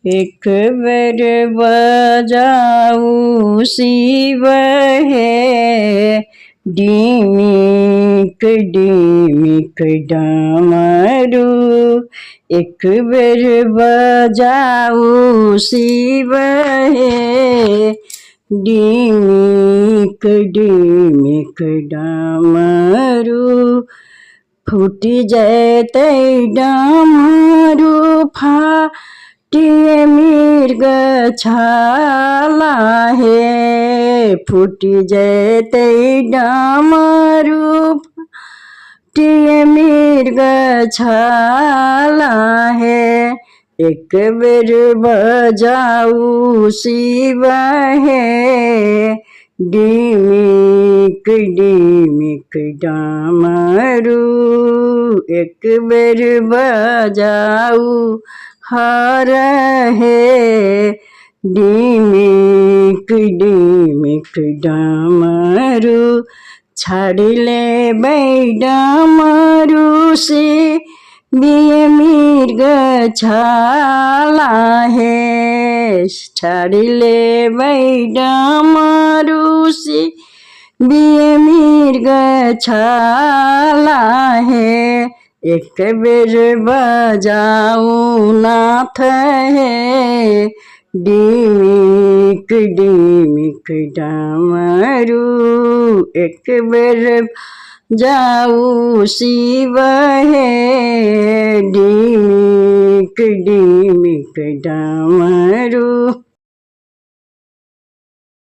एक बेर बजाऊ शिव हे, डिमिक डिमिक डमरू। एक बेर बजाऊ शिव हे, डिमिक डिमिक डमरू। फूट जैतै डमरू फाटिए मृग छाला हे, फूट जैतै डमरू फाटिए मृग छाला हे। एक बेर बजाऊ शिव हे, डिमिक डिमिक डमरू। एक बेर बजाऊ हर हे, डिमिक डिमिक डमरू। छाड़ लेबै डमरू से दिए मृग छाला हे, छाड़ लेबै डमरू से दिए मृग छाला हे। एक बेर बजाऊ नाथ हे, डिमिक डिमिक डमरू। एक बेर जाऊ शिव हे, डिमिक डिमिक डमरू।